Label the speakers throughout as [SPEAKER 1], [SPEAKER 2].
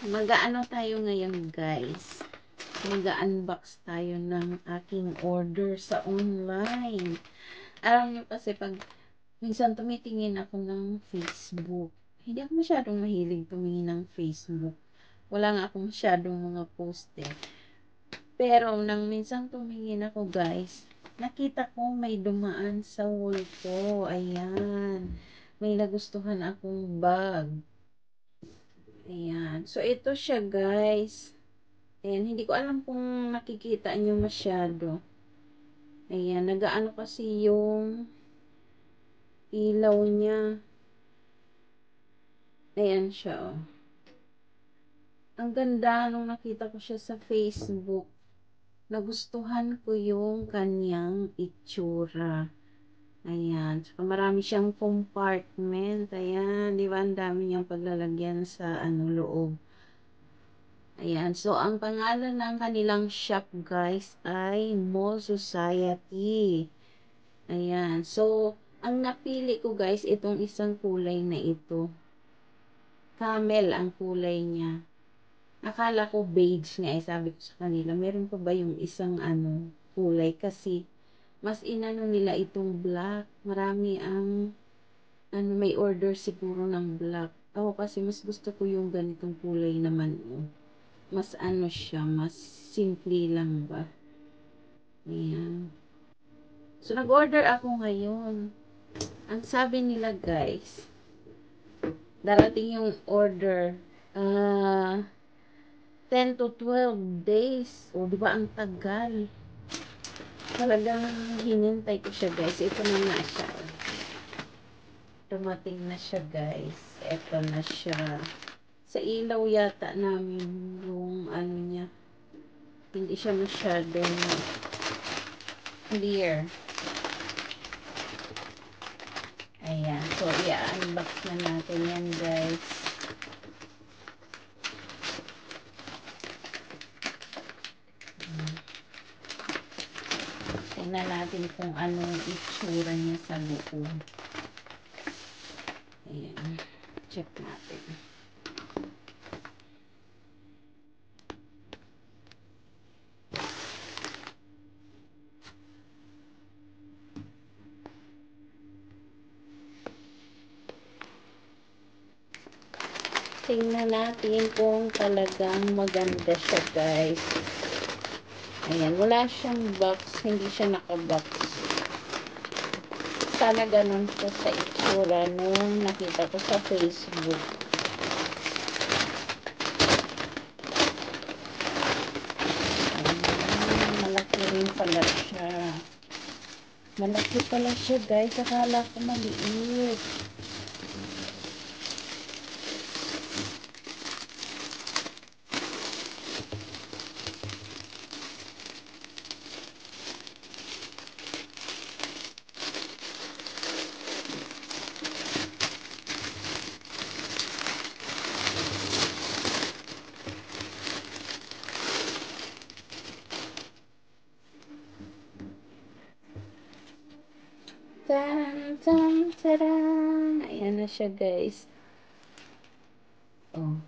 [SPEAKER 1] Mag-aano tayo ngayon, guys. Mag-unbox tayo ng aking order sa online. Alam nyo kasi pag minsan tumitingin ako ng Facebook, hindi ako masyadong mahilig tumingin ng Facebook. Wala nga ako masyadong mga post eh. Pero nang minsan tumingin ako, guys, nakita ko may dumaan sa wall ko. Ayan. May nagustuhan akong bag. Ayan. So, ito siya, guys. Ayan. Hindi ko alam kung nakikita nyo masyado. Ayan. Nagaano kasi yung ilaw niya. Ayan siya, oh. Ang ganda nung nakita ko siya sa Facebook. Nagustuhan ko yung kanyang itsura. Ayan. So, marami siyang compartment. Ayan. Di ba? Ang dami niyang paglalagyan sa loob. Ayan. So, ang pangalan ng kanilang shop, guys, ay Mall Society. Ayan. So, ang napili ko, guys, itong isang kulay na ito. Camel ang kulay niya. Akala ko beige nga. Sabi ko sa kanila, meron pa ba yung isang kulay? Kasi, mas inano nila itong black. Marami ang, may order siguro ng black. Ako kasi mas gusto ko yung ganitong kulay naman. Mas siya, mas simple lang ba. Ayan. So, nag-order ako ngayon. Ang sabi nila, guys, darating yung order, 10 to 12 days. O, di ba ang tagal? Talagang hinintay ko siya, guys. Ito na nga siya. Dumating na siya, guys. Ito na siya. Sa ilaw yata namin yung niya. Hindi siya masyadong clear. Ayan. So, i-unbox na natin yan, guys. Tingnan natin kung anong itsura niya sa loob. Ayan. Check natin. Tingnan natin kung talagang maganda siya, guys. Ayan, wala siyang box, hindi siya naka-box. Sana ganun po sa itsura nung nakita ko sa Facebook. Ayan, malaki rin pala siya. Malaki pala siya, guys. Akala ko maliit. Tan, tan, taran. Ayan na siya, guys. Oh.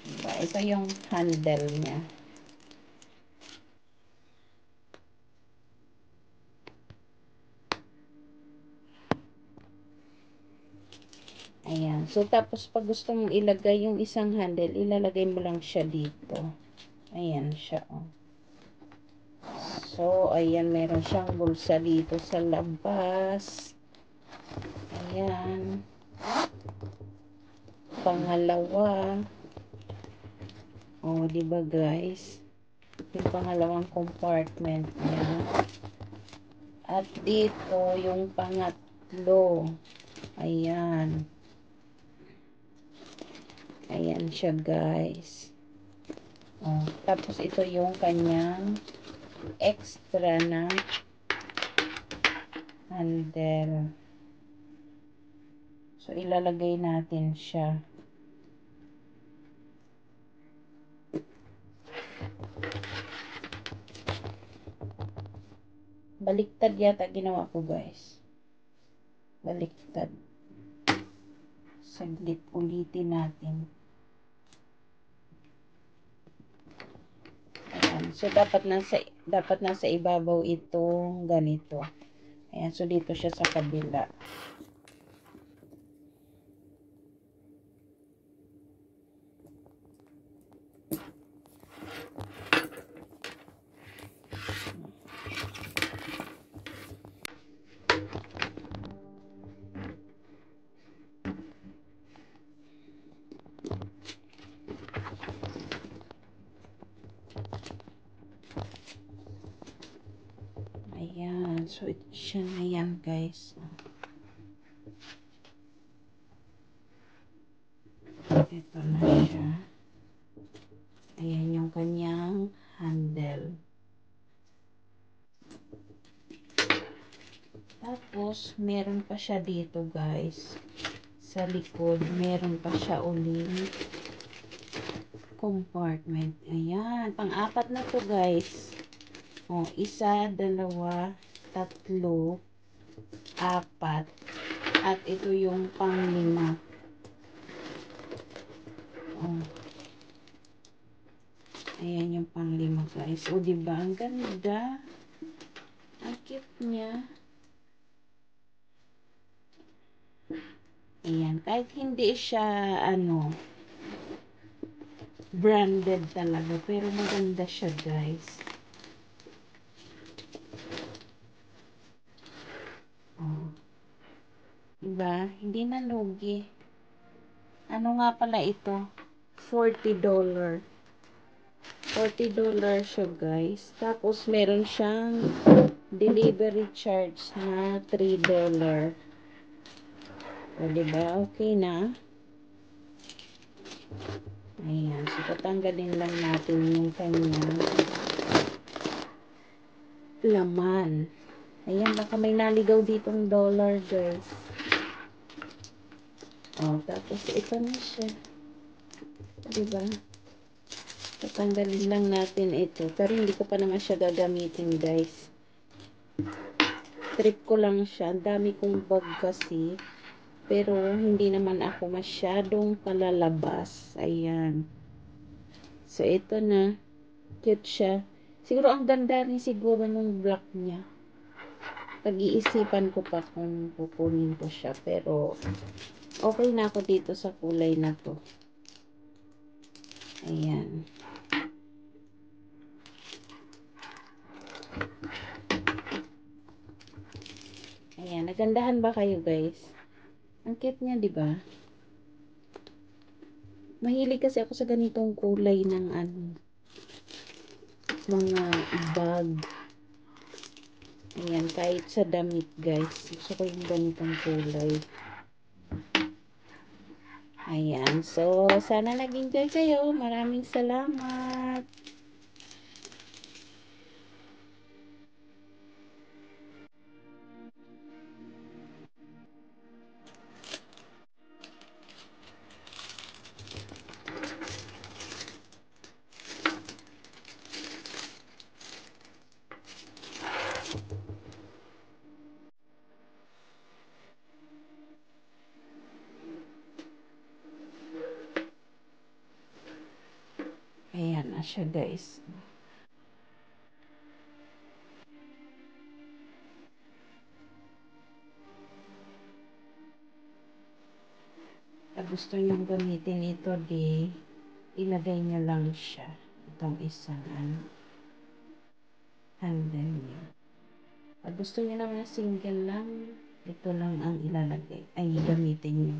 [SPEAKER 1] Diba? Ito yung handle niya. Ayan. So, tapos pag gusto mong ilagay yung isang handle, ilalagay mo lang siya dito. Ayan siya, oh. So, ayan, meron siyang bulsa dito sa labas. Ayan. Pangalawa. Oh, diba, guys? Yung pangalawang compartment niya. At dito, yung pangatlo. Ayan. Ayan siya, guys. Oh, tapos ito yung kanyang extra na handle. So, ilalagay natin siya. Baliktad yata ginawa ko, guys. Baliktad. Saglit ulitin natin. Ayan. So, dapat nasa ibabaw itong ganito. Ayan. So, dito siya sa kabila. Ayan. So, ito siya na yan, guys. Ito na siya. Ayan yung kanyang handle. Tapos, meron pa siya dito, guys. Sa likod, meron pa siya uling compartment. Ayan. Pang-apat na to, guys. O, 1, 2, 3, 4. At ito yung pang-5. O. Ayan yung pang-5, guys. O, diba? Ang ganda. Ang cute niya. Ayan. Kahit hindi siya, branded talaga. Pero maganda siya, guys. Oh. Diba? Hindi na lugi. Ano nga pala ito? $40. $40 siya, guys. Tapos, meron siyang delivery charge na $3. O, diba? Okay na. Ayan. So, tatanggalin lang natin yung kanyang laman. Ayan, baka may naligaw ditong dollar, guys. O, tapos ito na siya. Diba? Tatanggalin lang natin ito. Pero hindi ko pa naman siya gagamitin, guys. Trip ko lang siya. Ang dami kong bag kasi. Pero, hindi naman ako masyadong palalabas. Ayan. So, ito na. Cute siya. Siguro, ang ganda rin siguro nung black niya. Pag-iisipan ko pa kung kukunin ko siya. Pero, okay na ako dito sa kulay na to. Ayan. Ayan. Nagandahan ba kayo, guys? Ang cute niya, diba? Mahilig kasi ako sa ganitong kulay ng mga bag. Ayan, kahit sa damit, guys. Gusto ko yung ganitong kulay. Ayan. So, sana nag-enjoy kayo. Maraming salamat. Ayan na siya, guys. Pag gusto nyo gamitin ito, ilagay nyo lang siya. Itong isang handle niya. Pag gusto nyo naman na single lang, ito lang ang ilalagay. Ay, gamitin nyo.